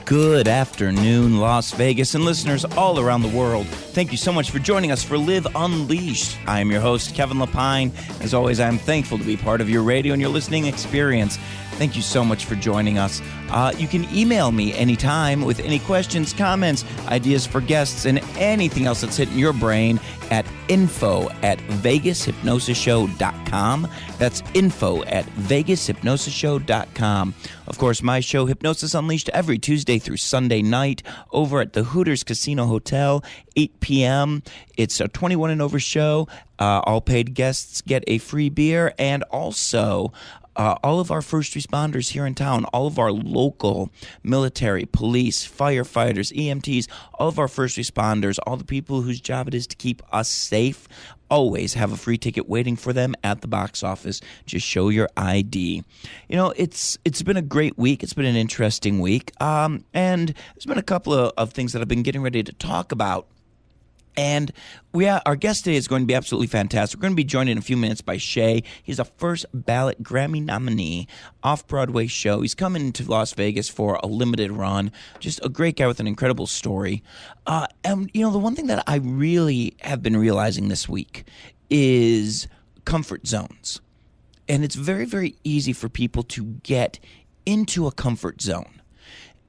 Good afternoon, Las Vegas, and listeners all around the world. Thank you so much for joining us for Live Unleashed. I am your host, Kevin Lepine. As always, I'm thankful to be part of your radio and your listening experience. Thank you so much for joining us. You can email me anytime with any questions, comments, ideas for guests, and anything else that's hitting your brain at info@vegashypnosisshow.com. That's info@vegashypnosisshow.com. Of course, my show, Hypnosis Unleashed, every Tuesday through Sunday night over at the Hooters Casino Hotel, 8 p.m. It's a 21 and over show. All paid guests get a free beer, and also all of our first responders here in town, all of our local military, police, firefighters, EMTs, all of our first responders, all the people whose job it is to keep us safe, always have a free ticket waiting for them at the box office. Just show your ID. You know, it's been a great week. It's been an interesting week. And there's been a couple of things that I've been getting ready to talk about. And our guest today is going to be absolutely fantastic. We're going to be joined in a few minutes by Shea. He's a first ballot Grammy nominee off-Broadway show. He's coming to Las Vegas for a limited run. Just a great guy with an incredible story. And, you know, the one thing that I really have been realizing this week is comfort zones. And it's very, very easy for people to get into a comfort zone.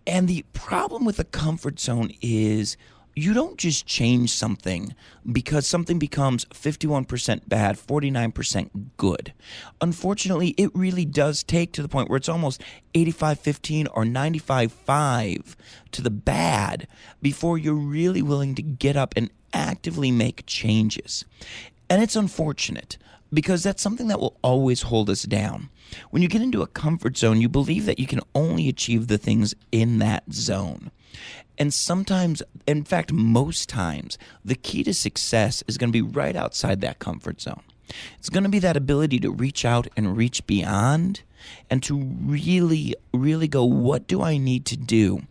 And the problem with a comfort zone is you don't just change something because something becomes 51% bad, 49% good. Unfortunately, it really does take to the point where it's almost 85-15 or 95-5 to the bad before you're really willing to get up and actively make changes. And it's unfortunate because that's something that will always hold us down. When you get into a comfort zone, you believe that you can only achieve the things in that zone. And sometimes, in fact, most times, the key to success is going to be right outside that comfort zone. It's going to be that ability to reach out and reach beyond and to really, really go, what do I need to do?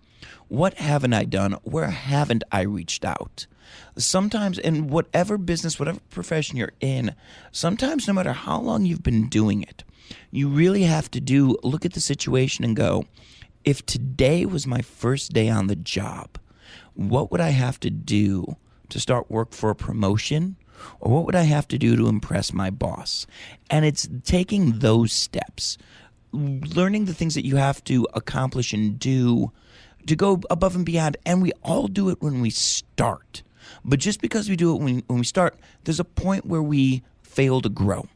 What haven't I done? Where haven't I reached out? Sometimes in whatever business, whatever profession you're in, sometimes no matter how long you've been doing it, you really have to look at the situation and go, if today was my first day on the job, what would I have to do to start work for a promotion? Or what would I have to do to impress my boss? And it's taking those steps, learning the things that you have to accomplish and do to go above and beyond. And we all do it when we start. But just because we do it when we start, there's a point where we fail to grow.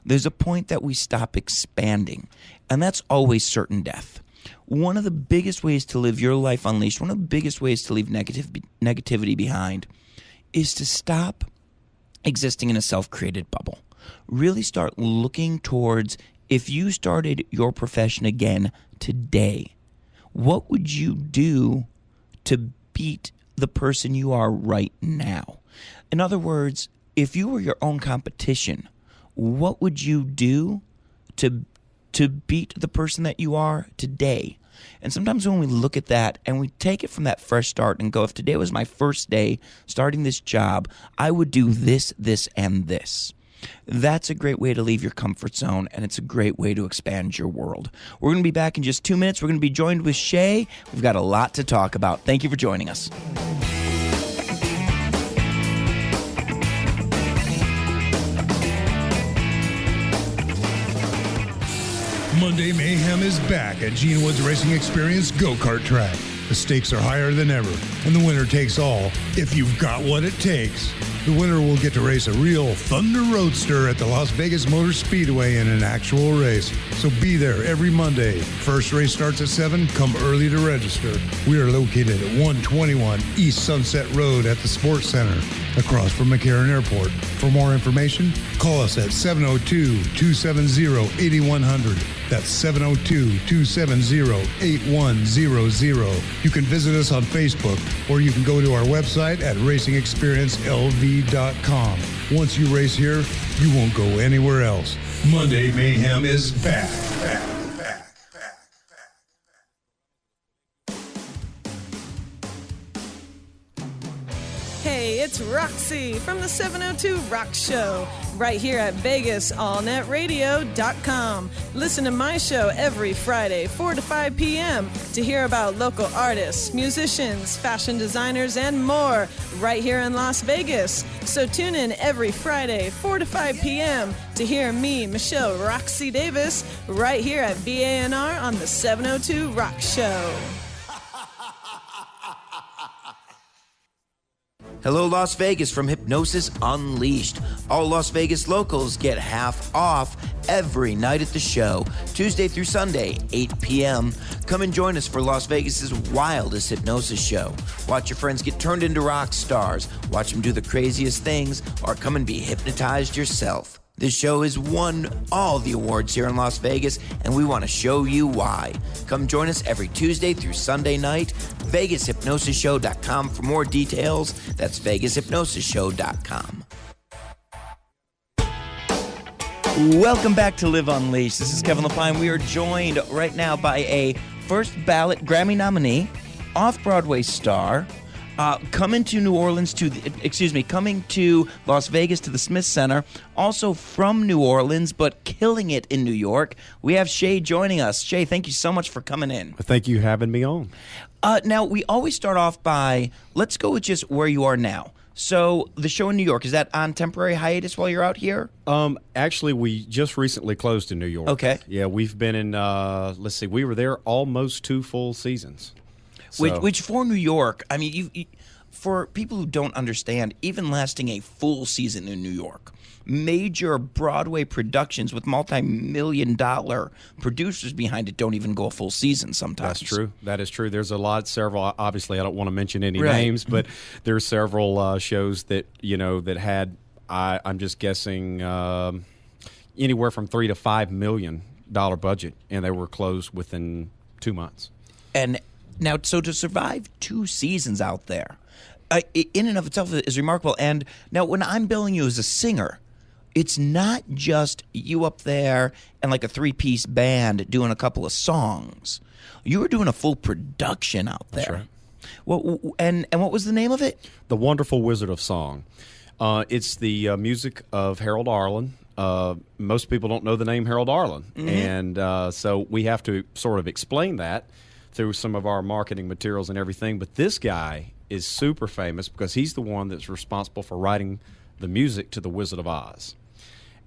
There's a point that we stop expanding. And that's always certain death. One of the biggest ways to live your life unleashed, one of the biggest ways to leave negativity behind is to stop existing in a self-created bubble. Really start looking towards, if you started your profession again today, what would you do to beat the person you are right now? In other words, if you were your own competition, what would you do to beat the person that you are today? And sometimes when we look at that and we take it from that fresh start and go, if today was my first day starting this job, I would do this, this, and this. That's a great way to leave your comfort zone, and it's a great way to expand your world. We're going to be back in just 2 minutes. We're going to be joined with Shea. We've got a lot to talk about. Thank you for joining us. Monday Mayhem is back at Gene Woods Racing Experience Go-Kart Track. The stakes are higher than ever, and the winner takes all if you've got what it takes. The winner will get to race a real Thunder Roadster at the Las Vegas Motor Speedway in an actual race. So be there every Monday. First race starts at 7. Come early to register. We are located at 121 East Sunset Road at the Sports Center, across from McCarran Airport. For more information, call us at 702-270-8100. That's 702-270-8100. You can visit us on Facebook, or you can go to our website at racingexperiencelv.com. Once you race here, you won't go anywhere else. Monday Mayhem is back. Hey, it's Roxy from the 702 Rock Show, right here at VegasAllNetRadio.com. Listen to my show every Friday, 4 to 5 p.m. to hear about local artists, musicians, fashion designers, and more right here in Las Vegas. So tune in every Friday, 4 to 5 p.m. to hear me, Michelle Roxy Davis, right here at VANR on the 702 Rock Show. Hello, Las Vegas from Hypnosis Unleashed. All Las Vegas locals get half off every night at the show, Tuesday through Sunday, 8 p.m. Come and join us for Las Vegas's wildest hypnosis show. Watch your friends get turned into rock stars, watch them do the craziest things, or come and be hypnotized yourself. This show has won all the awards here in Las Vegas, and we want to show you why. Come join us every Tuesday through Sunday night. VegasHypnosisShow.com for more details. That's VegasHypnosisShow.com. Welcome back to Live Unleashed. This is Kevin Lepine. We are joined right now by a first ballot Grammy nominee, off-Broadway star, coming to Las Vegas to the Smith Center, also from New Orleans, but killing it in New York. We have Shea joining us. Shea, thank you so much for coming in. Thank you for having me on. Now, we always start off by, let's go with just where you are now. So, the show in New York, is that on temporary hiatus while you're out here? Actually, we just recently closed in New York. Okay. Yeah, we've been in, we were there almost 2 full seasons. So. Which for New York, I mean, you, for people who don't understand, even lasting a full season in New York, major Broadway productions with multi-million-dollar producers behind it don't even go a full season sometimes. That's true. That is true. There's several, obviously I don't want to mention any names, but there's several shows that, that had, I'm just guessing, anywhere from $3 to $5 million budget, and they were closed within 2 months. And now, so to survive 2 seasons out there, in and of itself is remarkable. And now, when I'm billing you as a singer, it's not just you up there and like a 3-piece band doing a couple of songs. You were doing a full production out there. That's right. Well, and what was the name of it? The Wonderful Wizard of Song. It's the music of Harold Arlen. Most people don't know the name Harold Arlen, and so we have to sort of explain that through some of our marketing materials and everything. But this guy is super famous because he's the one that's responsible for writing the music to The Wizard of Oz.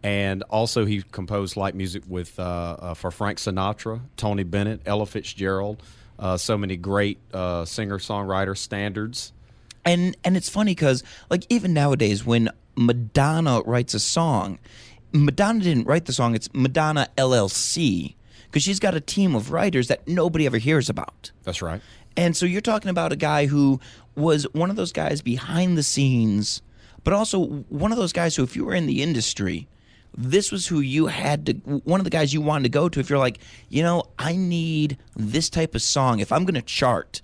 And also he composed light music with for Frank Sinatra, Tony Bennett, Ella Fitzgerald, so many great singer-songwriter standards. And it's funny because, like, even nowadays when Madonna writes a song, Madonna didn't write the song, it's Madonna LLC, because she's got a team of writers that nobody ever hears about. That's right. And so you're talking about a guy who was one of those guys behind the scenes, but also one of those guys who, if you were in the industry, this was who you had to, one of the guys you wanted to go to if you're like, I need this type of song. If I'm going to chart,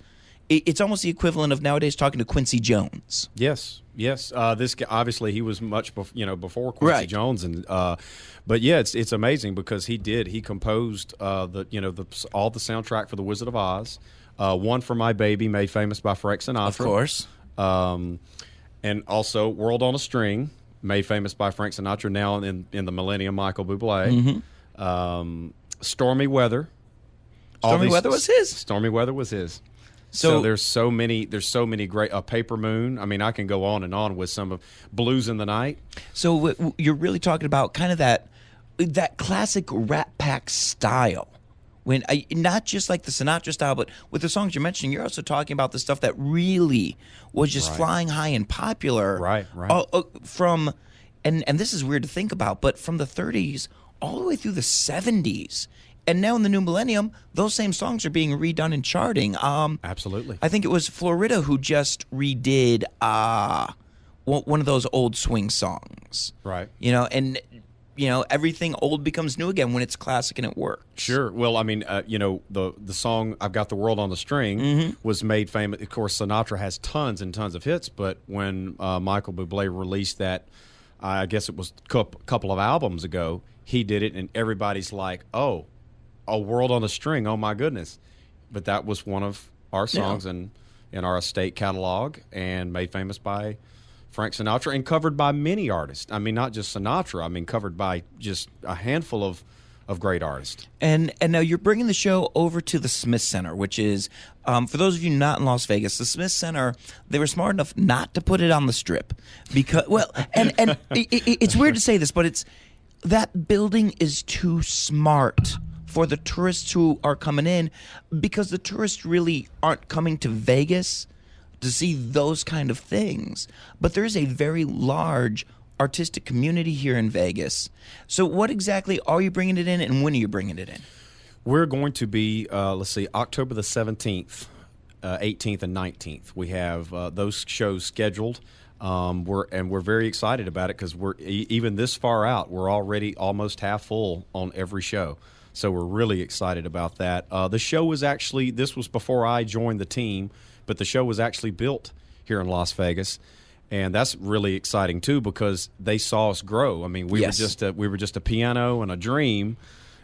it's almost the equivalent of nowadays talking to Quincy Jones. Yes. This guy, obviously, he was much before Quincy Jones, and but yeah, it's amazing because he composed all the soundtrack for The Wizard of Oz, One for My Baby, made famous by Frank Sinatra, of course, and also World on a String, made famous by Frank Sinatra. Now in the Millennium, Michael Bublé, Stormy Weather. Stormy Weather was his. Stormy Weather was his. So there's so many great Paper Moon. I mean, I can go on and on with some of Blues in the Night. So you're really talking about kind of that classic Rat Pack style. When not just like the Sinatra style, but with the songs you're mentioning, you're also talking about the stuff that really was just flying high and popular. Right. From and this is weird to think about, but from the 30s all the way through the 70s. And now in the new millennium, those same songs are being redone and charting. Absolutely. I think it was Florida who just redid one of those old swing songs. Right. And everything old becomes new again when it's classic and it works. Sure. Well, I mean, the song "I've Got the World on the String" was made famous. Of course, Sinatra has tons and tons of hits, but when Michael Bublé released that, I guess it was a couple of albums ago, he did it, and everybody's like, "Oh, A World on a String, oh my goodness." But that was one of our songs in our estate catalog and made famous by Frank Sinatra, and covered by many artists. I mean, not just Sinatra. I mean, covered by just a handful of great artists. And now you're bringing the show over to the Smith Center, which is, for those of you not in Las Vegas, the Smith Center, they were smart enough not to put it on the Strip. Because, well, and it's weird to say this, but that building is too smart for the tourists who are coming in, because the tourists really aren't coming to Vegas to see those kind of things. But there is a very large artistic community here in Vegas. So what exactly are you bringing it in, and when are you bringing it in? We're going to be, October the 17th, 18th, and 19th. We have those shows scheduled. We're very excited about it because we're even this far out. We're already almost half full on every show. So we're really excited about that. The show was actually, this was before I joined the team, but the show was actually built here in Las Vegas. And that's really exciting too, because they saw us grow. I mean, we were just a piano and a dream,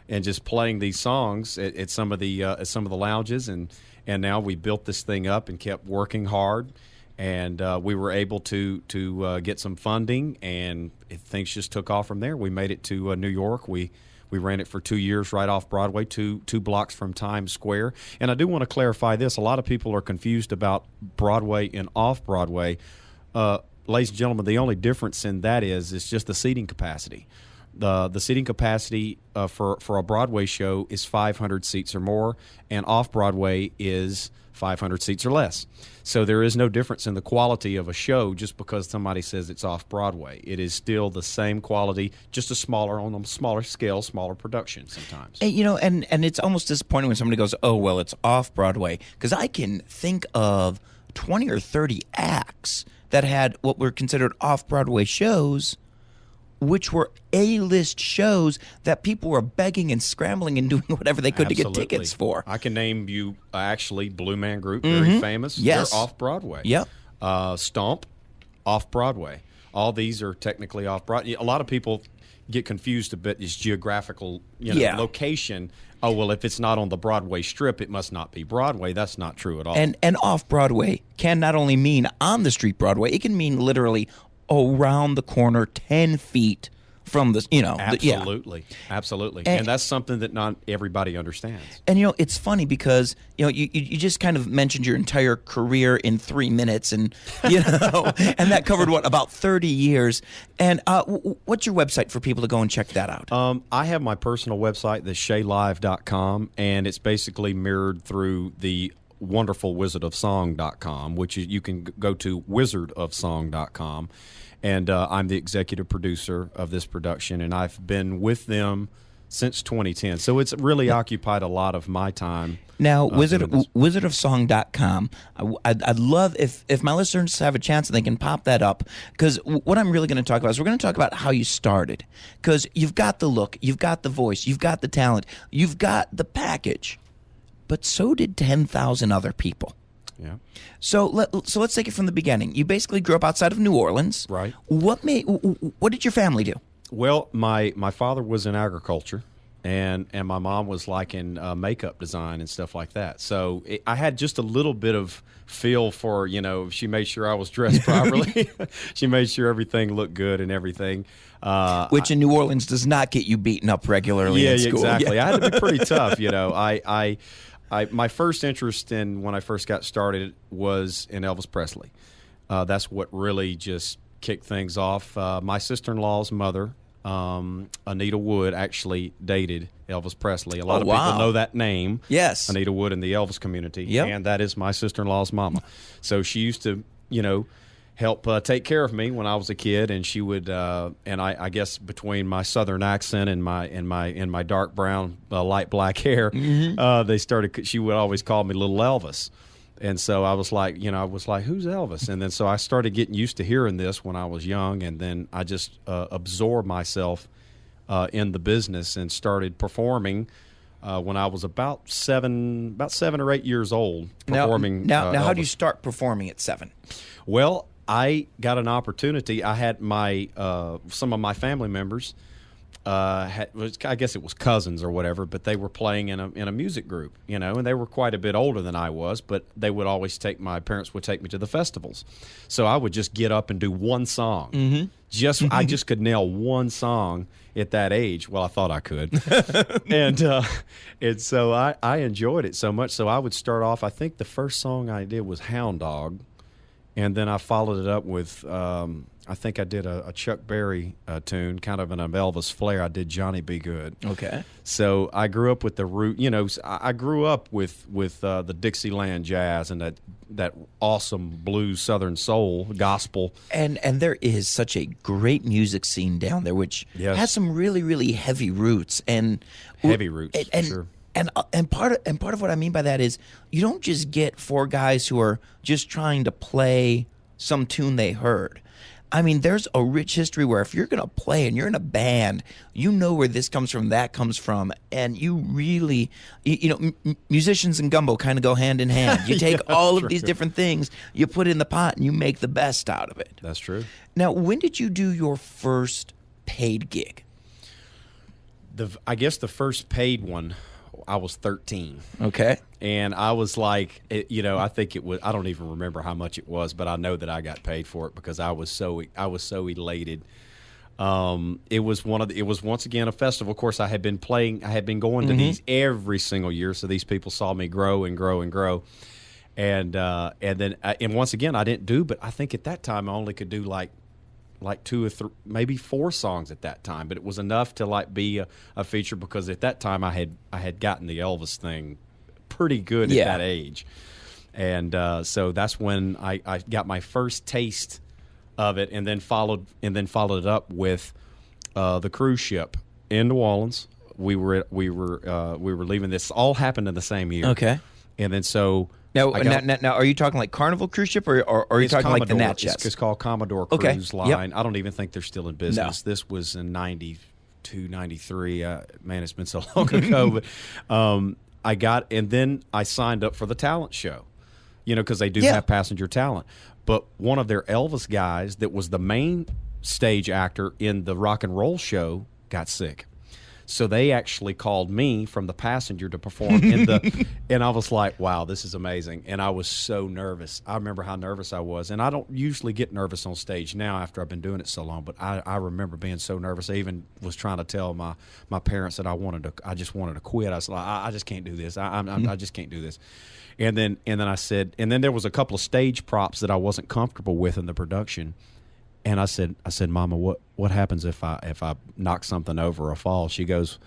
and just playing these songs at some of the lounges, and now we built this thing up and kept working hard, and we were able to get some funding, and things just took off from there. We made it to New York. We ran it for 2 years right off Broadway, two blocks from Times Square. And I do want to clarify this: a lot of people are confused about Broadway and off Broadway. Ladies and gentlemen, the only difference in that is just the seating capacity. The seating capacity for a Broadway show is 500 seats or more, and off Broadway is 500 seats or less. So there is no difference in the quality of a show just because somebody says it's off Broadway. It is still the same quality, just on a smaller scale, smaller production sometimes. And, and it's almost disappointing when somebody goes, "Oh, well, it's off Broadway," because I can think of 20 or 30 acts that had what were considered off-Broadway shows, which were A-list shows that people were begging and scrambling and doing whatever they could to get tickets for. I can name you, actually, Blue Man Group, very famous. Yes. They're off-Broadway. Yep. Stomp, off-Broadway. All these are technically off-Broadway. A lot of people get confused a bit, is geographical location. Oh, well, if it's not on the Broadway Strip, it must not be Broadway. That's not true at all. And off-Broadway can not only mean on the street Broadway, it can mean literally around the corner 10 feet from the, Absolutely. Absolutely. And that's something that not everybody understands. And, it's funny because, you just kind of mentioned your entire career in 3 minutes, and, and that covered, about 30 years. And what's your website for people to go and check that out? I have my personal website, the SheaLive.com, and it's basically mirrored through the wonderful wizardofsong.com, which you can go to wizardofsong.com. And I'm the executive producer of this production, and I've been with them since 2010. So it's really occupied a lot of my time. Now, wizardofsong.com, I'd love if my listeners have a chance and they can pop that up, because what I'm really going to talk about is we're going to talk about how you started, because you've got the look, you've got the voice, you've got the talent, you've got the package, but so did 10,000 other people. Yeah. So let's take it from the beginning. You basically grew up outside of New Orleans. Right. What did your family do? Well, my father was in agriculture, and my mom was like in makeup design and stuff like that. So I had just a little bit of feel for, she made sure I was dressed properly. She made sure everything looked good and everything. Which in New Orleans does not get you beaten up regularly in school. Exactly. Yeah. I had to be pretty tough, my first interest when I first got started was in Elvis Presley. That's what really just kicked things off. My sister-in-law's mother, Anita Wood, actually dated Elvis Presley. A lot of people know that name. Yes. Anita Wood in the Elvis community. Yep. And that is my sister-in-law's mama. So she used to, help take care of me when I was a kid, and she would, and I guess between my southern accent and my dark brown, light black hair, she would always call me Little Elvis, and so I was like, who's Elvis? And then so I started getting used to hearing this when I was young, and then I just absorbed myself in the business and started performing. When I was about 7 or 8 years old, performing. Now, how do you start performing at 7? Well, I got an opportunity. I had some of my family members I guess it was cousins or whatever, but they were playing in a music group, and they were quite a bit older than I was, but they would always my parents would take me to the festivals. So I would just get up and do one song. Mm-hmm. I just could nail one song at that age. Well, I thought I could. and so I enjoyed it so much. So I would start off, I think the first song I did was Hound Dog. And then I followed it up with, I think I did a Chuck Berry tune, kind of an Elvis flair. I did Johnny Be Good. Okay. So I grew up with the root, I grew up with the Dixieland jazz and that awesome blues, Southern soul, gospel. And there is such a great music scene down there, which has some really, really heavy roots. Heavy roots, sure. And part of what I mean by that is you don't just get four guys who are just trying to play some tune they heard. I mean, there's a rich history where if you're going to play and you're in a band, you know where this comes from, that comes from, and you really, musicians and gumbo kind of go hand in hand. You take all of these different things, you put it in the pot, and you make the best out of it. That's true. Now, when did you do your first paid gig? I guess the first paid one, I was 13. Okay. And I was like, I think it was, I don't even remember how much it was, but I know that I got paid for it because I was so elated. It was once again a festival. Of course, I had been going to these every single year. So these people saw me grow and grow and grow. And once again, I didn't do, but I think at that time I only could do like 2 or 3, maybe 4 songs at that time, but it was enough to be a feature because at that time I had gotten the Elvis thing pretty good at that age, and so that's when I got my first taste of it, and then followed it up with the cruise ship in New Orleans. We were leaving. This all happened in the same year. Okay, and then so. Now, are you talking like Carnival cruise ship, or are you talking Commodore, like the Natchez? It's called Commodore Cruise Line. Yep. I don't even think they're still in business. No. This was in 92, 93. Man, it's been so long ago. But and then I signed up for the talent show, because they do have passenger talent. But one of their Elvis guys that was the main stage actor in the rock and roll show got sick. So they actually called me from the passenger to perform and I was like, wow, this is amazing. And I was so nervous. I remember how nervous I was. And I don't usually get nervous on stage now after I've been doing it so long, but I remember being so nervous. I even was trying to tell my parents that I just wanted to quit. I was like, I just can't do this. I just can't do this. And then I said, and then there was a couple of stage props that I wasn't comfortable with in the production. And I said, Mama, what happens if I knock something over or fall? She goes,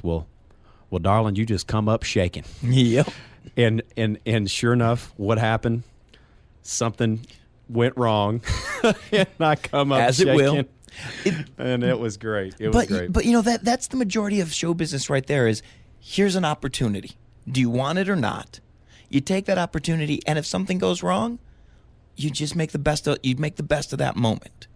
well, darling, you just come up shaking. Yep. And sure enough, what happened? Something went wrong, and I come up as shaking. It will. And it was great. It was great. But that's the majority of show business right there. Is here's an opportunity. Do you want it or not? You take that opportunity, and if something goes wrong, you just make the best of that moment.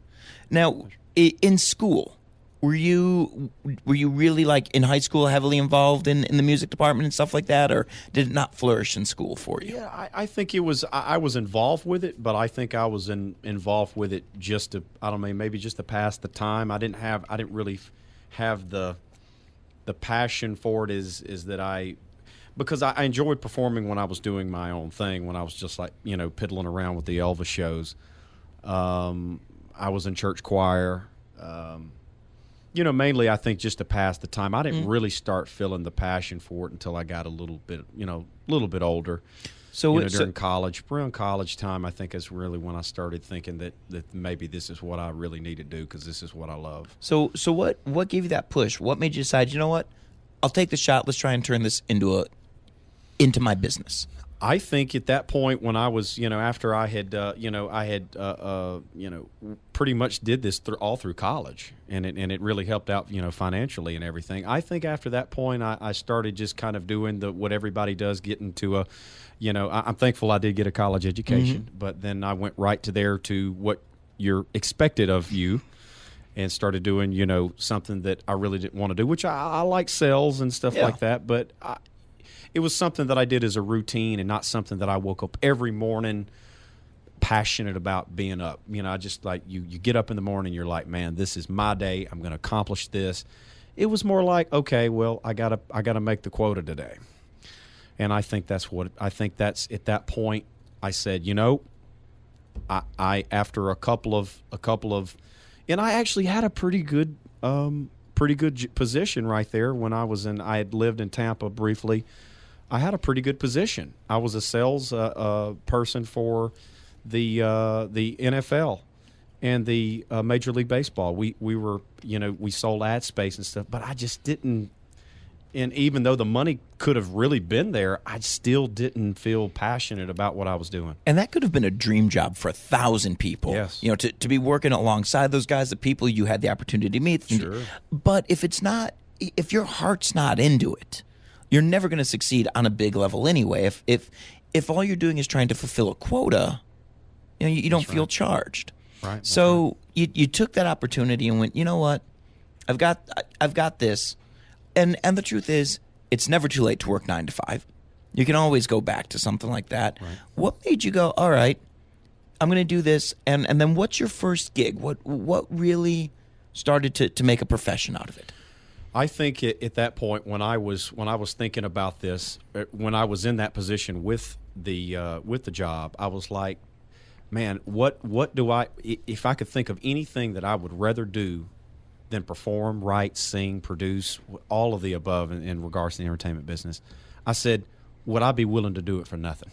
Now, in school, were you really like in high school heavily involved in the music department and stuff like that, or did it not flourish in school for you? Yeah, I think it was. I was involved with it, but I think I was involved with it just to, I don't know, maybe just to pass the time. I didn't really have the passion for it. Is that because I enjoyed performing when I was doing my own thing, when I was just like, piddling around with the Elvis shows. I was in church choir. Mainly I think just to pass the time. I didn't really start feeling the passion for it until I got a little bit older. So during college, around college time, I think is really when I started thinking that maybe this is what I really need to do because this is what I love. So what gave you that push? What made you decide, you know what, I'll take the shot. Let's try and turn this into my business? I think at that point when I was, after I had, pretty much did this all through college, and it really helped out, financially and everything. I think after that point, I started just kind of doing what everybody does, getting to I'm thankful I did get a college education, but then I went right to what you're expected of you. And started doing, something that I really didn't want to do, which I like sales and stuff like that, but it was something that I did as a routine and not something that I woke up every morning passionate about being up. You know, I just like you get up in the morning, you're like, man, this is my day. I'm going to accomplish this. It was more like, okay, well, I gotta make the quota today. And I think that's at that point I said, you know, I after a couple of, and I actually had a pretty good position right there when I had lived in Tampa briefly. I had a pretty good position. I was a sales person for the NFL and the Major League Baseball. We were, you know, we sold ad space and stuff, but I just didn't. And even though the money could have really been there, I still didn't feel passionate about what I was doing. And that could have been a dream job for 1,000 people. Yes. You know, to be working alongside those guys, the people you had the opportunity to meet. Sure. But if your heart's not into it, you're never going to succeed on a big level anyway. If all you're doing is trying to fulfill a quota, you know, you don't feel charged. Right. So you took that opportunity and went, you know what, I've got this. And the truth is, it's never too late to work 9 to 5. You can always go back to something like that. Right. What made you go, all right, I'm going to do this? And then what's your first gig? What really started to make a profession out of it? I think at that point when I was thinking about this, when I was in that position with the job, I was like, man, what do I? If I could think of anything that I would rather do than perform, write, sing, produce, all of the above in regards to the entertainment business, I said, would I be willing to do it for nothing?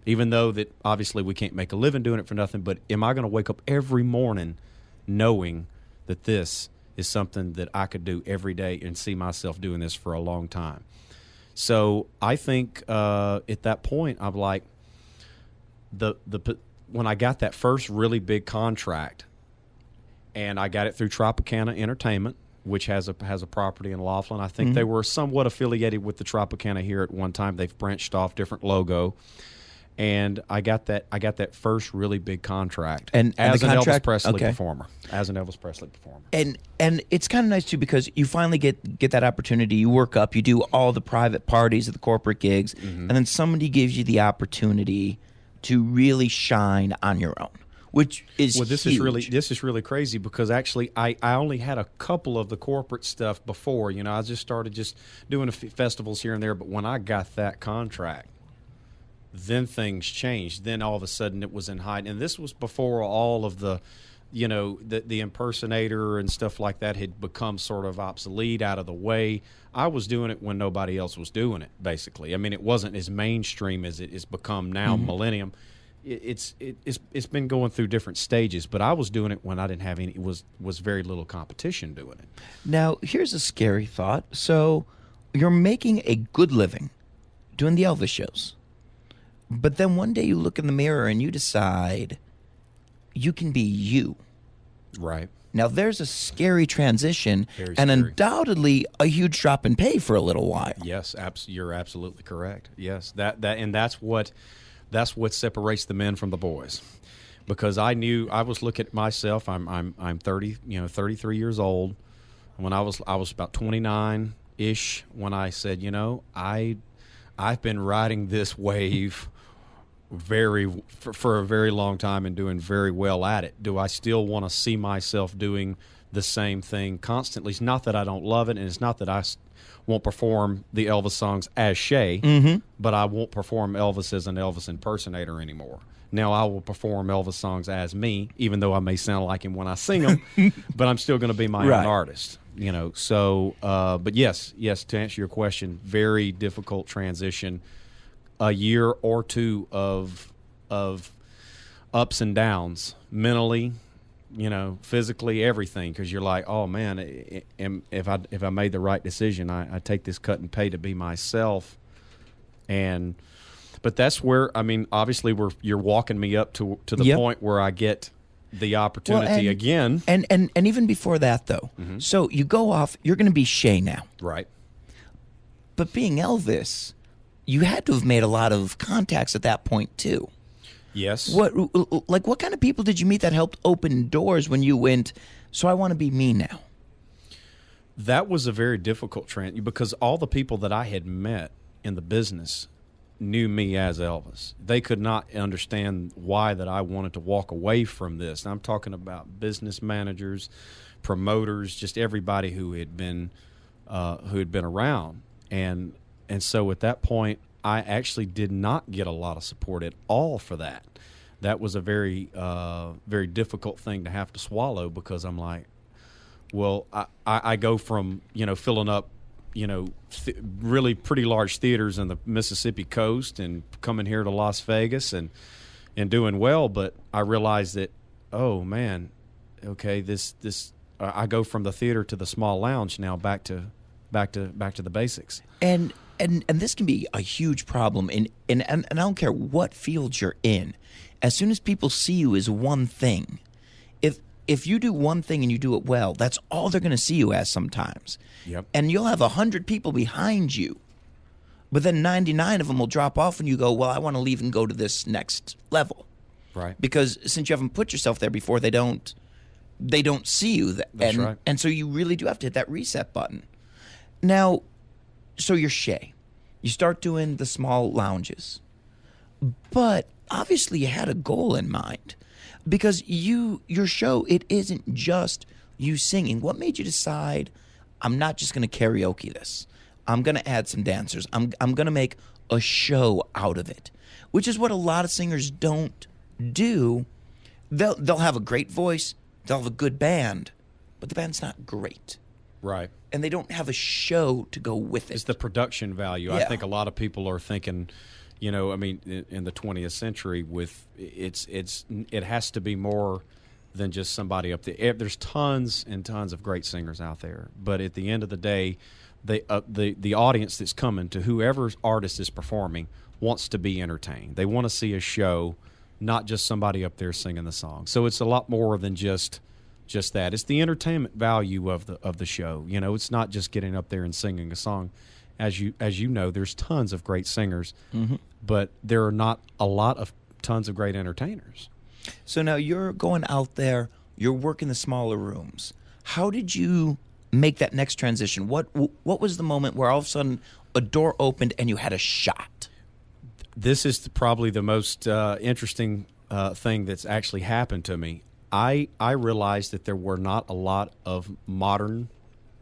Even though that obviously we can't make a living doing it for nothing, but am I going to wake up every morning knowing that this is something that I could do every day and see myself doing this for a long time? So I think at that point, I'm like, when I got that first really big contract, and I got it through Tropicana Entertainment, which has a property in Laughlin. I think they were somewhat affiliated with the Tropicana here at one time. They've branched off, different logo. And I got that first really big contract as an Elvis Presley performer. As an Elvis Presley performer. And it's kind of nice too because you finally get that opportunity. You work up, you do all the private parties at the corporate gigs, and then somebody gives you the opportunity to really shine on your own. Which is this huge. is really crazy because actually I only had a couple of the corporate stuff before. You know, I just started doing festivals here and there. But when I got that contract, then things changed. Then all of a sudden it was in height, and this was before all of the, you know, the impersonator and stuff like that had become sort of obsolete, out of the way. I was doing it when nobody else was doing it. Basically, I mean, it wasn't as mainstream as it has become now. Millennium. It's been going through different stages, but I was doing it when I didn't have any. It was very little competition doing it. Now, here's a scary thought. So, you're making a good living doing the Elvis shows, but then one day you look in the mirror and you decide you can be you. Right. Now, there's a scary transition, Very and scary. Undoubtedly a huge drop in pay for a little while. Yes, you're absolutely correct. Yes, that's what separates the men from the boys, because I knew I was looking at myself. I'm 33 years old. When I was about 29-ish when I said, you know, I've been riding this wave for a very long time and doing very well at it. Do I still want to see myself doing the same thing constantly? It's not that I don't love it, and it's not that I won't perform the Elvis songs as Shea, but I won't perform Elvis as an Elvis impersonator anymore. Now I will perform Elvis songs as me, even though I may sound like him when I sing them, but I'm still going to be my own artist. You know, so but yes, to answer your question, very difficult transition. A year or two of ups and downs, mentally, you know, physically, everything, because you're like, oh man, if I made the right decision, I take this cut and pay to be myself. But that's where, I mean, obviously you're walking me up to the point where I get the opportunity again. And even before that though, so you go off, you're going to be Shea now, right? But being Elvis, you had to have made a lot of contacts at that point too. Yes. What kind of people did you meet that helped open doors when you went, so I want to be me now? That was a very difficult because all the people that I had met in the business knew me as Elvis. They could not understand why that I wanted to walk away from this. And I'm talking about business managers, promoters, just everybody who had been around. And so at that point, I actually did not get a lot of support at all for that. That was a very very difficult thing to have to swallow, because I'm like, well, I go from filling up really pretty large theaters in the Mississippi coast and coming here to Las Vegas and doing well, but I realized that, oh man, okay, this I go from the theater to the small lounge now, back to the basics. And this can be a huge problem. And I don't care what field you're in. As soon as people see you as one thing, if you do one thing and you do it well, that's all they're going to see you as sometimes. Yep. And you'll have 100 people behind you, but then 99 of them will drop off and you go, well, I want to leave and go to this next level. Right. Because since you haven't put yourself there before, they don't see you. That's right. And so you really do have to hit that reset button. Now, so you're Shea. You start doing the small lounges. But obviously you had a goal in mind. Because your show, it isn't just you singing. What made you decide, I'm not just going to karaoke this. I'm going to add some dancers. I'm going to make a show out of it, which is what a lot of singers don't do. They'll have a great voice. They'll have a good band, but the band's not great. Right. And they don't have a show to go with it. It's the production value. Yeah. I think a lot of people are thinking, in the 20th century, it has to be more than just somebody up there. There's tons and tons of great singers out there, but at the end of the day, the audience that's coming to whoever artist is performing wants to be entertained. They want to see a show, not just somebody up there singing the song. So it's a lot more than just that. It's the entertainment value of the show. It's not just getting up there and singing a song. As you know, there's tons of great singers, but there are not a lot of tons of great entertainers. So now you're going out there, you're working the smaller rooms. How did you make that next transition? What was the moment where all of a sudden a door opened and you had a shot? This is probably the most interesting thing that's actually happened to me. I realized that there were not a lot of modern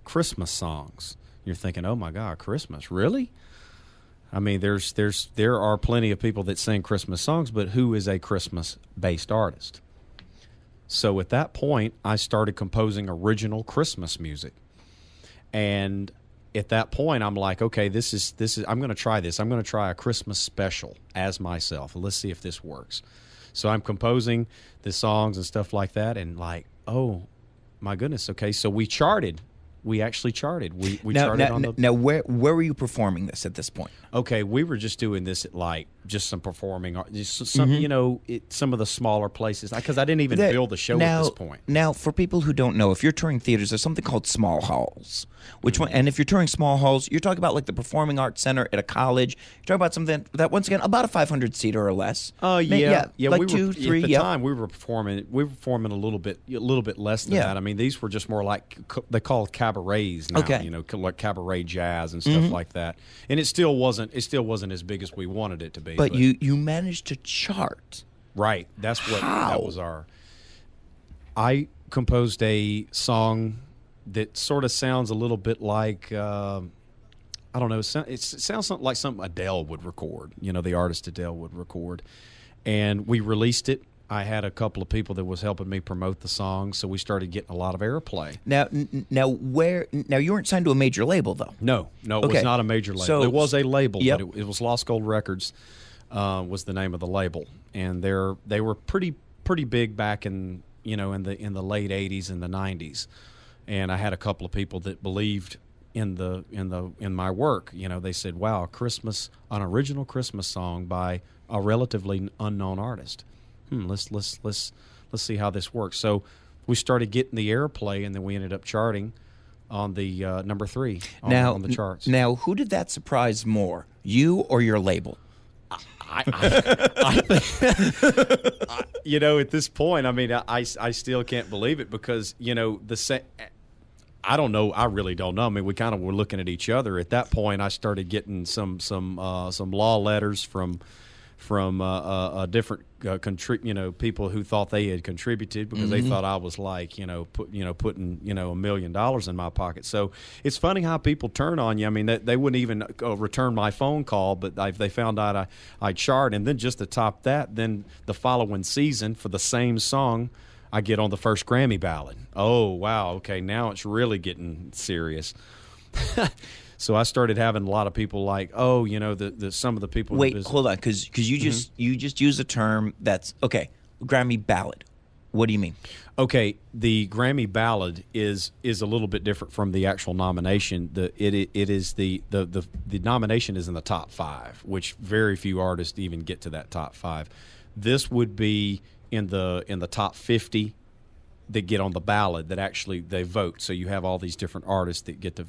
Christmas songs. You're thinking, oh my God, Christmas, really? I mean, there are plenty of people that sing Christmas songs, but who is a Christmas-based artist? So at that point, I started composing original Christmas music, and at that point, I'm like, okay, this is. I'm going to try this. I'm going to try a Christmas special as myself. Let's see if this works. So I'm composing the songs and stuff like that, and like, oh my goodness, okay. So we charted. We actually charted. We charted on the. Now, where were you performing this at this point? Okay, we were just doing this at like just some performing art, just some some of the smaller places, because I didn't even build the show at this point. Now, for people who don't know, if you're touring theaters, there's something called small halls. Which one? And if you're touring small halls, you're talking about like the Performing Arts Center at a college. You're talking about something that, once again, about a 500 seater or less. Yeah. Like we 2, 3. At the time, we were performing a little bit less than that. I mean, these were just more like they call cabarets now. Okay. Like cabaret jazz and stuff like that. And it still wasn't as big as we wanted it to be. But you managed to chart. Right. That's what How? that was our. I composed a song that sort of sounds a little bit like I don't know. It sounds something like something Adele would record. The artist Adele would record, and we released it. I had a couple of people that was helping me promote the song, so we started getting a lot of airplay. Now you weren't signed to a major label though. No, it was not a major label. So, it was a label, yep. but it was Lost Gold Records was the name of the label, and they were pretty big back in in the late '80s and the '90s, and I had a couple of people that believed in my work. They said, "Wow, an original Christmas song by a relatively unknown artist. Let's see how this works." So we started getting the airplay, and then we ended up charting on the number 3 on the charts. Now, who did that surprise more, you or your label? I think, at this point, I mean, I still can't believe it because, I don't know. I really don't know. I mean, we kind of were looking at each other. At that point, I started getting some law letters from different people who thought they had contributed because they thought I was like putting $1 million in my pocket. So it's funny how people turn on you. I mean, they wouldn't even return my phone call, but they found out I charted, and then just to top that, then the following season for the same song, I get on the first Grammy ballot. Oh wow, okay, now it's really getting serious. So I started having a lot of people like, some of the people. Wait, hold on, because you just used a term that's okay. Grammy ballot. What do you mean? Okay, the Grammy ballot is a little bit different from the actual nomination. The nomination is in the top 5, which very few artists even get to that top 5. This would be in the top 50. That get on the ballot that actually they vote. So you have all these different artists that get to,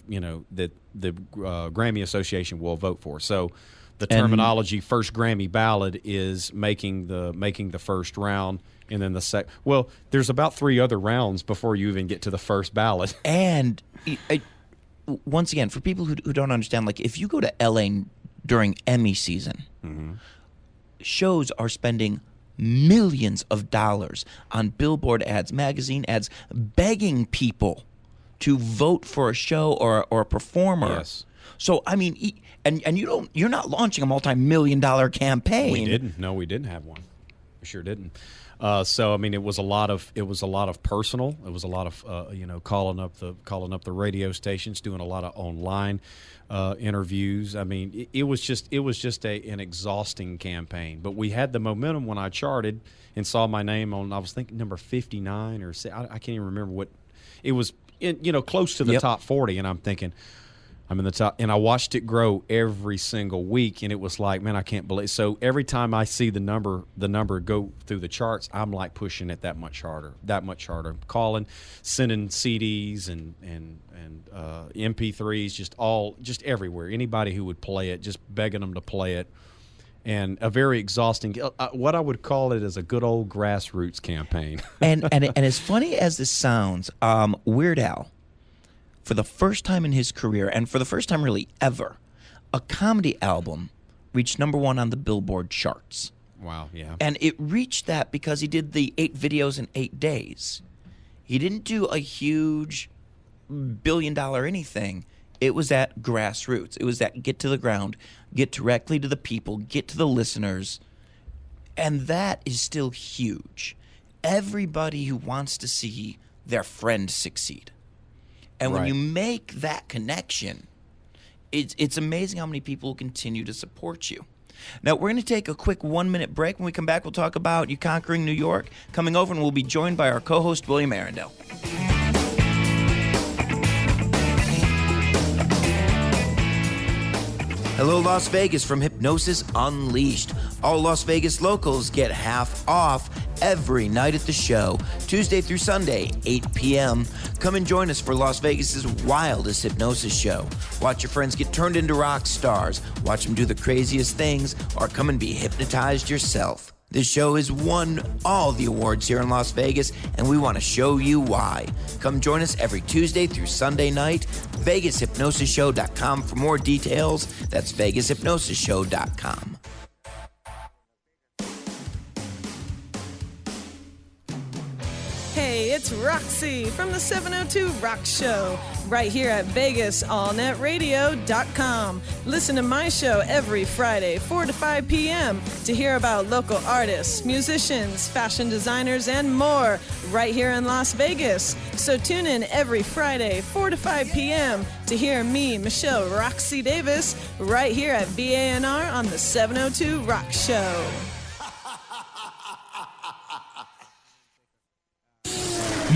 that the Grammy Association will vote for. So the terminology first Grammy ballot is making the first round, and then the second. Well, there's about 3 other rounds before you even get to the first ballot. And once again, for people who don't understand, like if you go to LA during Emmy season, shows are spending millions of dollars on billboard ads, magazine ads, begging people to vote for a show or a performer. Yes. So I mean, and you're not launching a multi-million-dollar campaign. We didn't. No, we didn't have one. We sure didn't. So I mean, it was a lot of personal. It was a lot of calling up the radio stations, doing a lot of online interviews. I mean, it was just an exhausting campaign. But we had the momentum when I charted and saw my name on. I was thinking number 59 or I can't even remember what it was. Close to the top 40, and I'm thinking, I'm in the top, and I watched it grow every single week, and it was like, man, I can't believe. So every time I see the number go through the charts, I'm like pushing it that much harder, calling, sending CDs and MP3s, just everywhere. Anybody who would play it, just begging them to play it, and a very exhausting. What I would call it is a good old grassroots campaign. and as funny as this sounds, Weird Al, for the first time in his career, and for the first time really ever, a comedy album reached number 1 on the Billboard charts. Wow, yeah. And it reached that because he did the 8 videos in 8 days. He didn't do a huge billion-dollar anything. It was that grassroots. It was that get to the ground, get directly to the people, get to the listeners. And that is still huge. Everybody who wants to see their friend succeed. And when you make that connection, it's amazing how many people will continue to support you. Now, we're going to take a quick 1-minute break. When we come back, we'll talk about you conquering New York. Coming over, and we'll be joined by our co-host, William Arendelle. Hello, Las Vegas from Hypnosis Unleashed. All Las Vegas locals get half off every night at the show, Tuesday through Sunday, 8 p.m. Come and join us for Las Vegas's wildest hypnosis show. Watch your friends get turned into rock stars, watch them do the craziest things, or come and be hypnotized yourself. This show has won all the awards here in Las Vegas, and we want to show you why. Come join us every Tuesday through Sunday night. VegasHypnosisShow.com for more details. That's VegasHypnosisShow.com. Hey, it's Roxy from the 702 Rock Show, right here at VegasAllNetRadio.com. Listen to my show every Friday, 4 to 5 p.m. to hear about local artists, musicians, fashion designers, and more, right here in Las Vegas. So tune in every Friday, 4 to 5 p.m. to hear me, Michelle Roxy Davis, right here at VANR on the 702 Rock Show.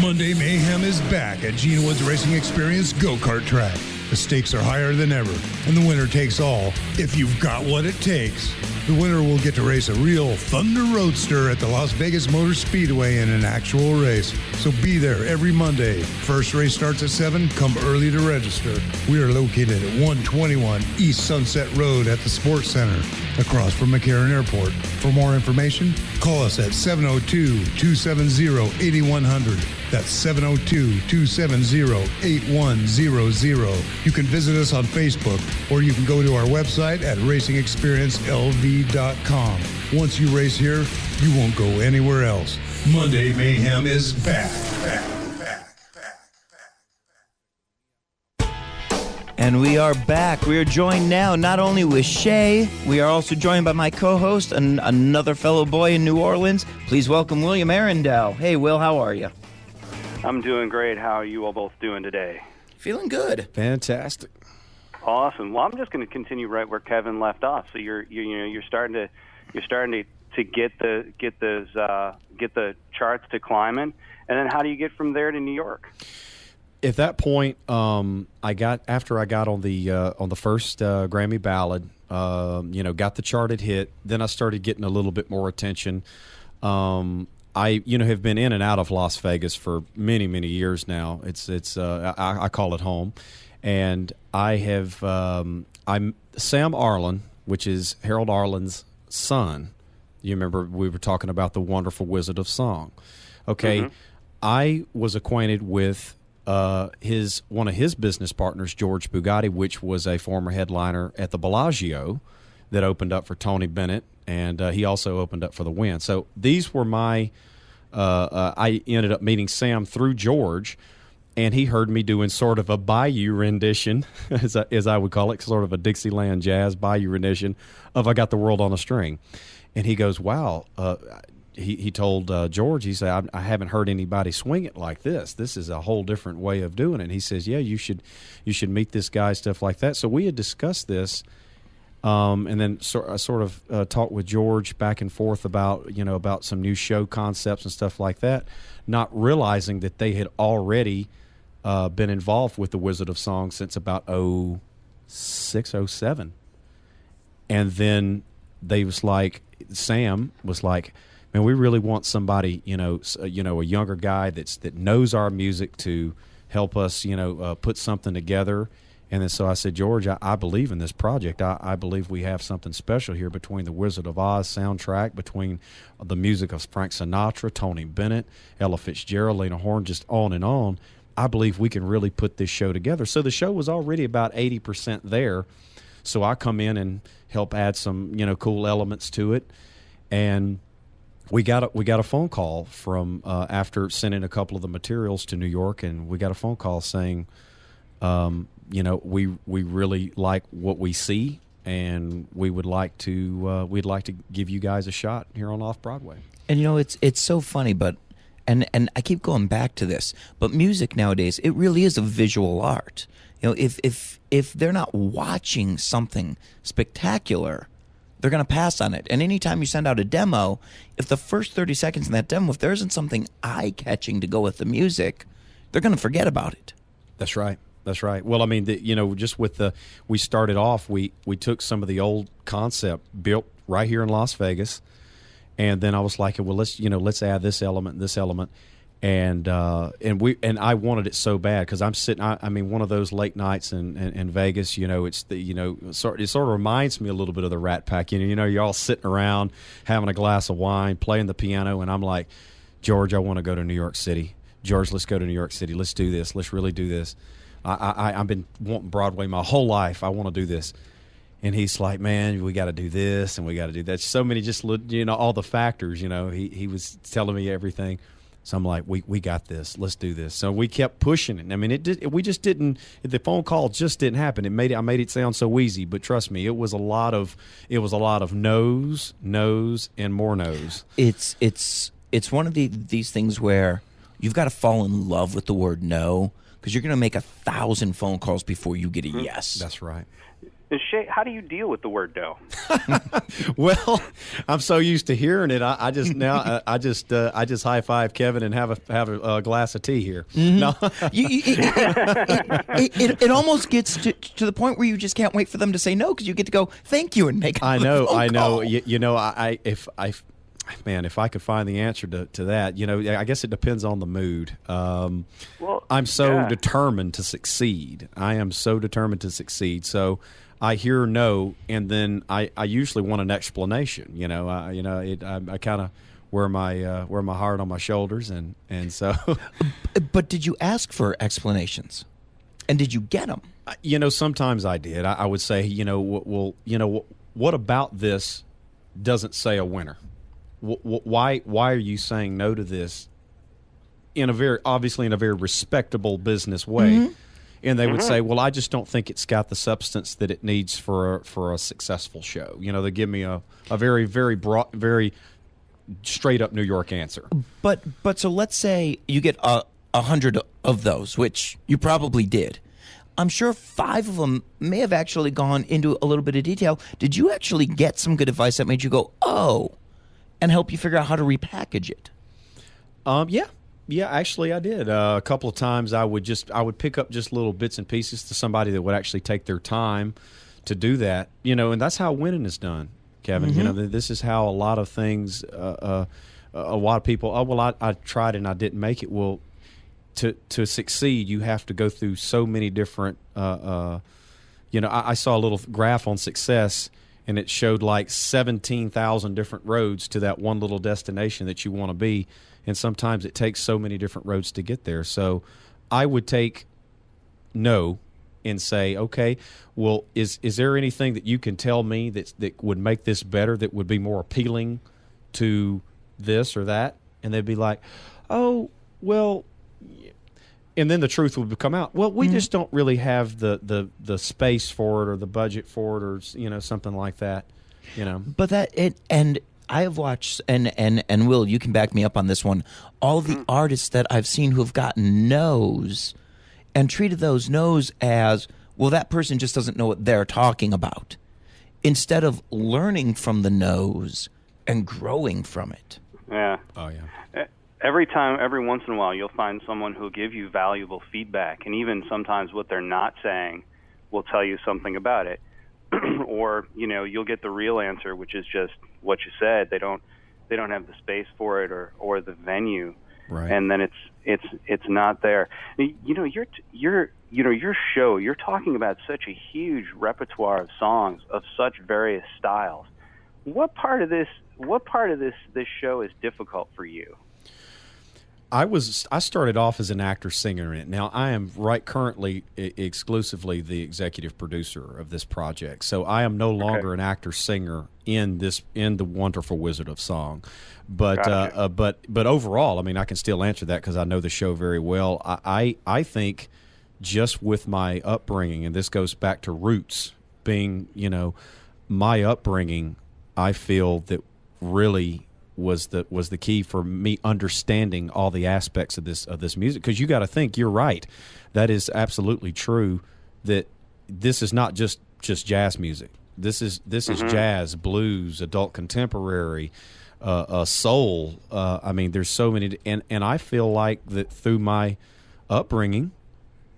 Monday Mayhem is back at Gene Woods Racing Experience Go-Kart Track. The stakes are higher than ever, and the winner takes all if you've got what it takes. The winner will get to race a real Thunder Roadster at the Las Vegas Motor Speedway in an actual race. So be there every Monday. First race starts at 7. Come early to register. We are located at 121 East Sunset Road at the Sports Center, across from McCarran Airport. For more information, call us at 702-270-8100. That's 702-270-8100. You can visit us on Facebook, or you can go to our website at racingexperiencelv.com. Once you race here, you won't go anywhere else. Monday Mayhem is back. And we are back. We are joined now not only with Shea, we are also joined by my co-host and another fellow boy in New Orleans. Please welcome William Arendelle. Hey, Will, how are you? I'm doing great. How are you all both doing today? Feeling good. Fantastic. Awesome. Well, I'm just going to continue right where Kevin left off. So you're starting to get the charts to climbing, and then how do you get from there to New York? At that point, after I got on the first Grammy ballad, got the charted hit. Then I started getting a little bit more attention. I have been in and out of Las Vegas for many, many years now. I call it home, and I'm Sam Arlen, which is Harold Arlen's son. You remember we were talking about the wonderful Wizard of Song. Okay, mm-hmm. I was acquainted with one of his business partners, George Bugatti, which was a former headliner at the Bellagio that opened up for Tony Bennett, and he also opened up for the Wynn. So these were my I ended up meeting Sam through George, and he heard me doing sort of a Bayou rendition, as I would call it, sort of a Dixieland jazz Bayou rendition of I Got the World on a String. And he goes, wow. He told George, he said, I haven't heard anybody swing it like this. This is a whole different way of doing it. And he says, yeah, you should meet this guy, stuff like that. So we had discussed this. And then I sort of talked with George back and forth about some new show concepts and stuff like that, not realizing that they had already been involved with the Wizard of Song since about 06, 07. And then Sam was like, man, we really want somebody, a younger guy that knows our music to help us, put something together. And then so I said, George, I believe in this project. I believe we have something special here between the Wizard of Oz soundtrack, between the music of Frank Sinatra, Tony Bennett, Ella Fitzgerald, Lena Horne, just on and on. I believe we can really put this show together. So the show was already about 80% there. So I come in and help add some, cool elements to it. And we got a phone call from after sending a couple of the materials to New York, and we got a phone call saying, we really like what we see, and we'd like to give you guys a shot here on Off Broadway. And it's so funny, but and I keep going back to this, but music nowadays, it really is a visual art. If they're not watching something spectacular, they're going to pass on it. And anytime you send out a demo, if the first 30 seconds in that demo, if there isn't something eye-catching to go with the music, they're going to forget about it. That's right. That's right. Well, I mean, just with we started off, we took some of the old concept built right here in Las Vegas, and then I was like, well, let's add this element, and I wanted it so bad because I'm sitting. I mean, one of those late nights in Vegas, it sort of reminds me a little bit of the Rat Pack. You're all sitting around having a glass of wine, playing the piano, and I'm like, George, I want to go to New York City. George, let's go to New York City. Let's do this. Let's really do this. I've been wanting Broadway my whole life. I want to do this. And he's like, man, we got to do this and we got to do that. So many, just, all the factors, he was telling me everything. So I'm like, we got this. Let's do this. So we kept pushing it. I mean, we just didn't, the phone call just didn't happen. I made it sound so easy, but trust me, it was a lot of no's, and more no's. It's one of these things where you've got to fall in love with the word no, because you're going to make 1,000 phone calls before you get a yes. That's right. And Shea, how do you deal with the word dough? Well, I'm so used to hearing it. I just now I just high five Kevin and have a glass of tea here. No, It almost gets to the point where you just can't wait for them to say no because you get to go thank you and make. I know. Call. You know, if I could find the answer to that, you know, I guess it depends on the mood. I'm so determined to succeed. I am so determined to succeed. So I hear no, and then I usually want an explanation. You know, I kind of wear my heart on my shoulders, and so. But did you ask for explanations, and did you get them? You know, sometimes I did. I would say, you know, well, you know, what about this doesn't say a winner? Why are you saying no to this in a very respectable business way? Mm-hmm. And they would say, well, I just don't think it's got the substance that it needs for a successful show. You know, they give me a very, very broad, very straight up New York answer. But so let's say you get 100 of those, which you probably did. I'm sure 5 of them may have actually gone into a little bit of detail. Did you actually get some good advice that made you go, oh, and help you figure out how to repackage it? Yeah, actually I did. A couple of times I would pick up just little bits and pieces to somebody that would actually take their time to do that. You know, and that's how winning is done, Kevin. Mm-hmm. You know, this is how a lot of things, a lot of people, I tried and I didn't make it. Well, to succeed, you have to go through so many different, you know, I saw a little graph on success, and it showed like 17,000 different roads to that one little destination that you want to be. And sometimes it takes so many different roads to get there. So I would take no and say, okay, well, is there anything that you can tell me that would make this better, that would be more appealing to this or that? And they'd be like, oh, well, and then the truth would come out. Well, we just don't really have the space for it or the budget for it, or, you know, something like that, you know. But and I have watched, and Will, you can back me up on this one, all the artists that I've seen who have gotten no's and treated those no's as, well, that person just doesn't know what they're talking about, instead of learning from the no's and growing from it. Yeah. Oh, yeah. Every once in a while, you'll find someone who'll give you valuable feedback, and even sometimes what they're not saying will tell you something about it. Or, you know, you'll get the real answer, which is just what you said. They don't have the space for it or the venue, right? And then it's not there. You know, your show. You're talking about such a huge repertoire of songs of such various styles. What part of this show is difficult for you? I started off as an actor-singer in it. Now, I am currently exclusively the executive producer of this project. So I am no longer an actor-singer in the Wonderful Wizard of Song. But gotcha. But overall, I mean, I can still answer that because I know the show very well. I think just with my upbringing, and this goes back to roots being, you know, my upbringing, I feel that really was the key for me understanding all the aspects of this music. Because you got to think, you're right, that is absolutely true, that this is not just jazz music. This is jazz, blues, adult contemporary, soul. I mean, there's so many, and I feel like that through my upbringing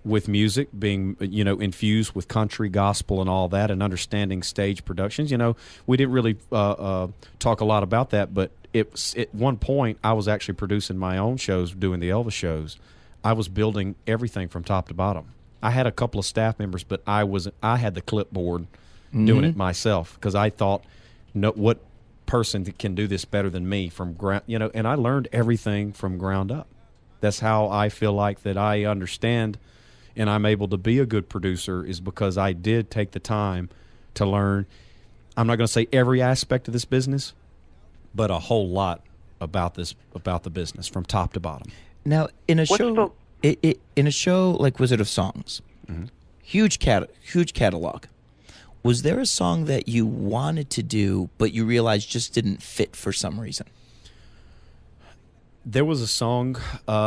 with music being, you know, infused with country, gospel, and all that, and understanding stage productions. You know, we didn't really talk a lot about that, but at one point I was actually producing my own shows, doing the Elvis shows. I was building everything from top to bottom. I had a couple of staff members, but I had the clipboard doing it myself, because I thought, no, what person can do this better than me from ground, you know, and I learned everything from ground up. That's how I feel like that I understand and I'm able to be a good producer, is because I did take the time to learn. I'm not going to say every aspect of this business, but a whole lot about the business from top to bottom. Now, in a show like Wizard of Songs, huge catalog. Was there a song that you wanted to do but you realized just didn't fit for some reason? There was a song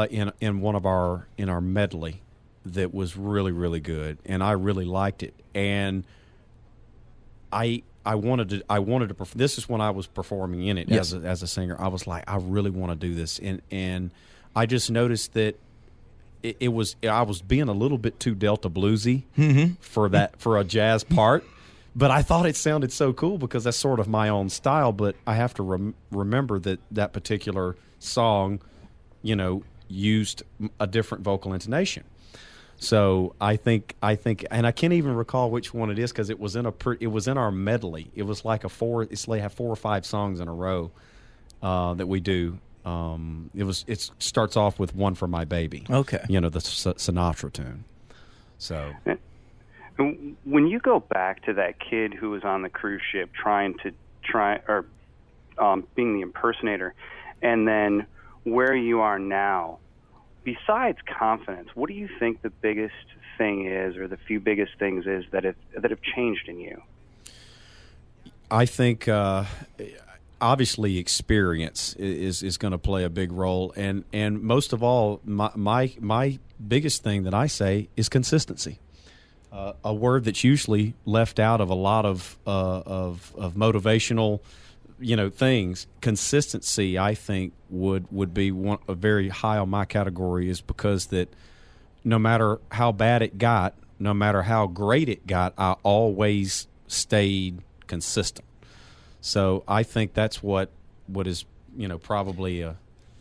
in our medley that was really, really good, and I really liked it. And I wanted to this is when I was performing in it Yes. as a singer. I was like, I really want to do this, and I just noticed that I was being a little bit too Delta bluesy for a jazz part, but I thought it sounded so cool because that's sort of my own style. But I have to remember that particular song, used a different vocal intonation. So I think, and I can't even recall which one it is because it was in our medley. It was like it's like 4 or 5 songs in a row that we do. It starts off with One for My Baby. Okay. The Sinatra tune. So when you go back to that kid who was on the cruise ship being the impersonator, and then where you are now, besides confidence, what do you think the biggest thing is, or the few biggest things is that have changed in you? I think obviously experience is going to play a big role, and most of all, my biggest thing that I say is consistency. A word that's usually left out of a lot of motivational things. Consistency, I think, would be very high on my category, is because that no matter how bad it got, no matter how great it got, I always stayed consistent. So I think that's what is probably a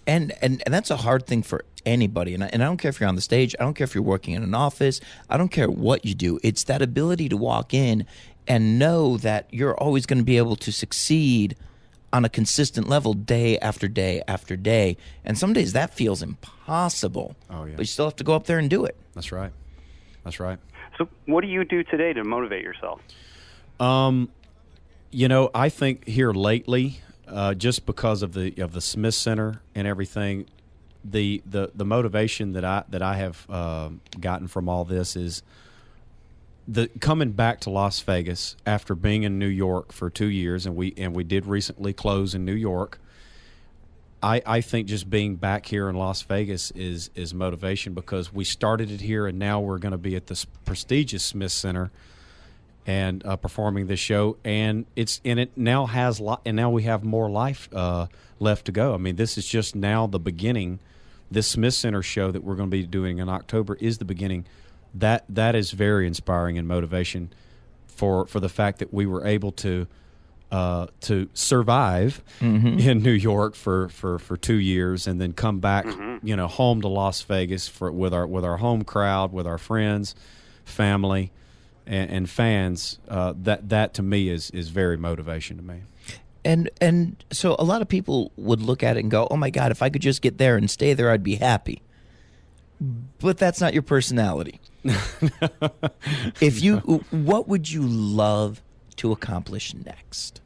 And that's a hard thing for anybody. And I don't care if you're on the stage. I don't care if you're working in an office. I don't care what you do. It's that ability to walk in and know that you're always going to be able to succeed on a consistent level day after day after day. And some days that feels impossible. Oh, yeah. But you still have to go up there and do it. That's right. That's right. So what do you do today to motivate yourself? I think here lately, just because of the Smith Center and everything, the motivation that I have gotten from all this is the coming back to Las Vegas after being in New York for 2 years, and we did recently close in New York. I think just being back here in Las Vegas is motivation, because we started it here, and now we're going to be at this prestigious Smith Center and performing this show, and it now has and now we have more life left to go. I mean, this is just now the beginning. This Smith Center show that we're going to be doing in October is the beginning. That is very inspiring and motivation for the fact that we were able to survive in New York for 2 years, and then come back home to Las Vegas with our home crowd, with our friends, family, and fans. That to me is very motivation to me. And so a lot of people would look at it and go, oh my God, if I could just get there and stay there, I'd be happy. But that's not your personality. What would you love to accomplish next?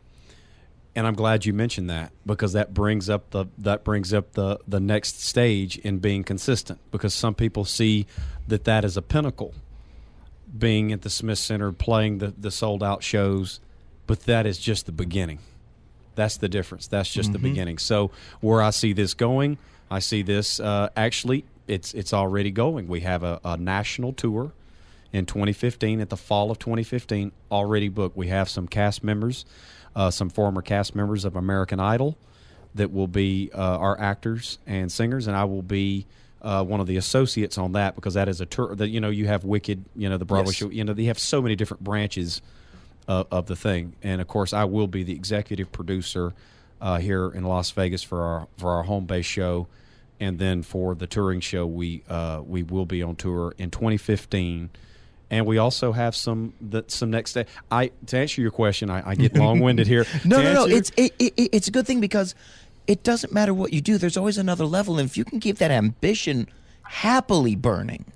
And I'm glad you mentioned that, because that brings up the next stage in being consistent, because some people see that is a pinnacle, being at the Smith Center, playing the sold out shows, but that is just the beginning. That's the difference. That's just the beginning. So where I see this going, I see this actually it's already going. We have a national tour in 2015, at the fall of 2015, already booked. We have some cast members, some former cast members of American Idol that will be our actors and singers, and I will be one of the associates on that, because that is a tour that, you have Wicked, the Broadway show, they have so many different branches of the thing. And of course I will be the executive producer here in Las Vegas for our home base show. And then for the touring show, we will be on tour in 2015, and we also have some next day. To answer your question, I get long-winded here. No. It's a good thing, because it doesn't matter what you do. There's always another level, and if you can keep that ambition happily burning.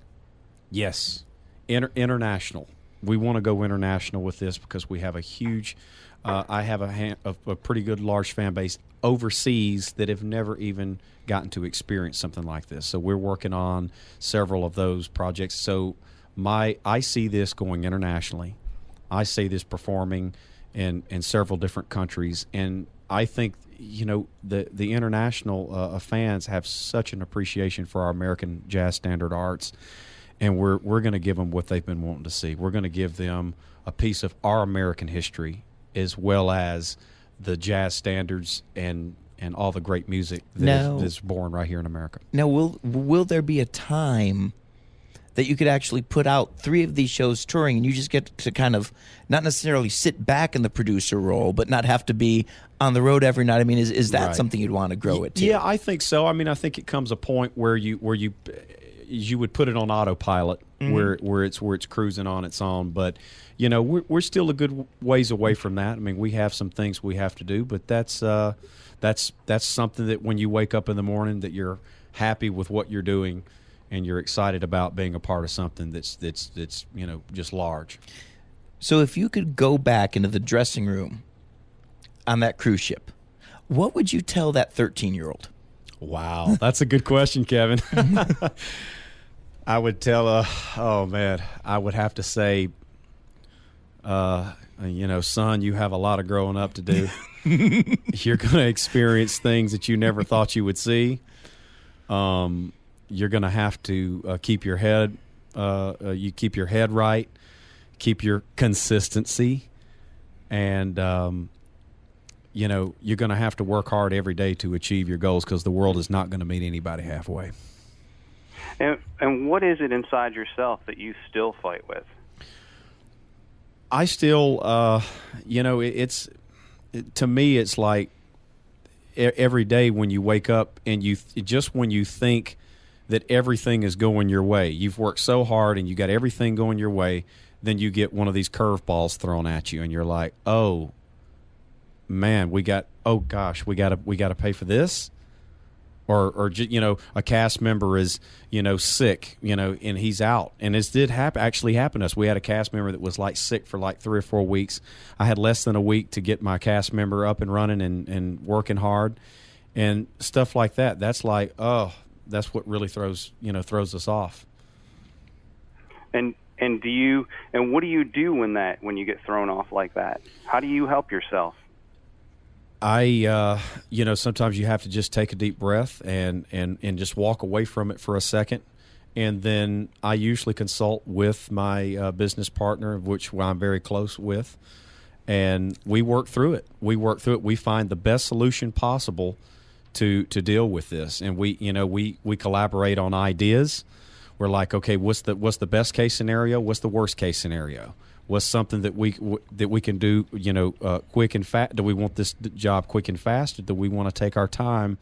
Yes, international. We want to go international with this, because we have a huge. I have a pretty good large fan base overseas that have never even gotten to experience something like this. So we're working on several of those projects. So I see this going internationally. I see this performing in several different countries, and I think the international fans have such an appreciation for our American jazz standard arts, and we're going to give them what they've been wanting to see. We're going to give them a piece of our American history, as well as the jazz standards and all the great music that is born right here in America. Now, will there be a time that you could actually put out 3 of these shows touring, and you just get to kind of not necessarily sit back in the producer role, but not have to be on the road every night? I mean, is that Right. something you'd want to grow it to? Yeah, I think so. I mean, I think it comes a point where you would put it on autopilot, where it's cruising on its own. But we're still a good ways away from that. I mean, we have some things we have to do, but that's something that when you wake up in the morning, that you're happy with what you're doing, and you're excited about being a part of something that's just large. So if you could go back into the dressing room on that cruise ship, what would you tell that 13-year-old? Wow, that's a good question, Kevin. I would tell, I would have to say, son, you have a lot of growing up to do. You're going to experience things that you never thought you would see. You're going to have to keep your head, right, keep your consistency, and you're going to have to work hard every day to achieve your goals, because the world is not going to meet anybody halfway. And what is it inside yourself that you still fight with? I still, to me, it's like every day when you wake up and when you think that everything is going your way, you've worked so hard and you got everything going your way, then you get one of these curveballs thrown at you, and you're like, oh man, we got to pay for this. Or a cast member is sick, and he's out, and this did actually happen to us. We had a cast member that was sick for 3 or 4 weeks. I had less than a week to get my cast member up and running and working hard, and stuff like that. That's that's what really throws us off. And what do you do when you get thrown off like that? How do you help yourself? Sometimes you have to just take a deep breath and just walk away from it for a second. And then I usually consult with my business partner, which I'm very close with, and we work through it. We find the best solution possible to deal with this. And we collaborate on ideas. We're like, okay, what's the best case scenario? What's the worst case scenario? What's something that we can do, quick and fast? Do we want this job quick and fast, or do we want to take our time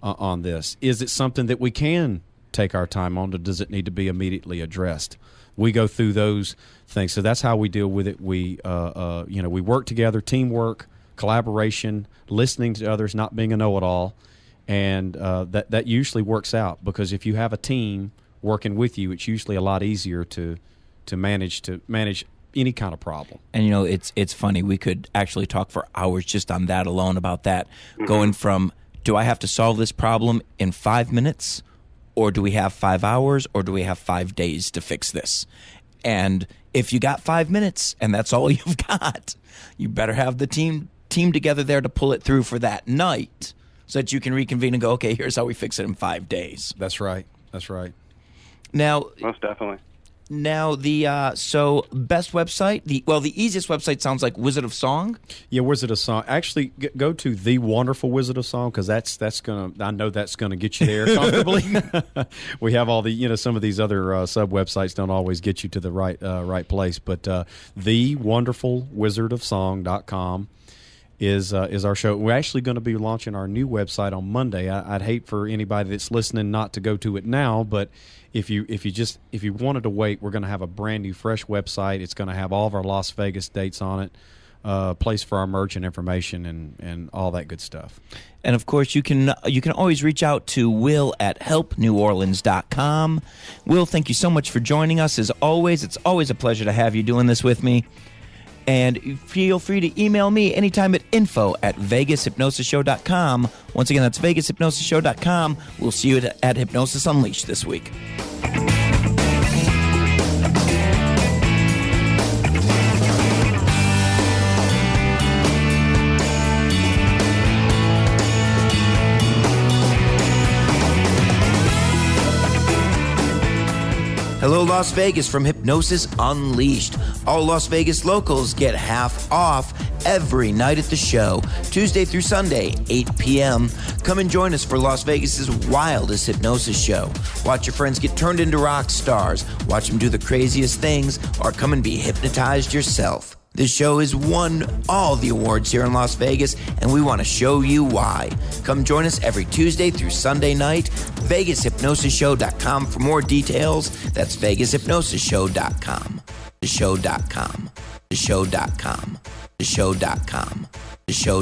on this? Is it something that we can take our time on, or does it need to be immediately addressed? We go through those things. So that's how we deal with it. We work together, teamwork, collaboration, listening to others, not being a know-it-all, and that usually works out, because if you have a team working with you, it's usually a lot easier to manage any kind of problem. And it's funny, we could actually talk for hours just on that alone, about that, going from, do I have to solve this problem in 5 minutes, or do we have 5 hours, or do we have 5 days to fix this? And if you got 5 minutes and that's all you've got, you better have the team together there to pull it through for that night, so that you can reconvene and go, okay, here's how we fix it in 5 days. That's right. Now, most definitely. Now, the best website, the easiest website sounds like Wizard of Song. Yeah, Wizard of Song. Actually, go to The Wonderful Wizard of Song, because I know that's gonna get you there comfortably. We have all the some of these other sub websites don't always get you to the right place, but thewonderfulwizardofsong.com is our show. We're actually going to be launching our new website on Monday. I'd hate for anybody that's listening not to go to it now, but if you wanted to wait, we're going to have a brand new, fresh website. It's going to have all of our Las Vegas dates on it, place for our merch and information, and all that good stuff. And of course, you can always reach out to Will at helpneworleans.com. Will, thank you so much for joining us. As always, it's always a pleasure to have you doing this with me. And feel free to email me anytime at info@vegashypnosisshow.com. Once again, that's vegashypnosisshow.com. We'll see you at Hypnosis Unleashed this week. Hello, Las Vegas from Hypnosis Unleashed. All Las Vegas locals get half off every night at the show, Tuesday through Sunday, 8 p.m. Come and join us for Las Vegas's wildest hypnosis show. Watch your friends get turned into rock stars, watch them do the craziest things, or come and be hypnotized yourself. This show has won all the awards here in Las Vegas, and we want to show you why. Come join us every Tuesday through Sunday night. VegasHypnosisShow.com for more details. That's VegasHypnosisShow.com. The show.com. The show.com. The show.com. The show.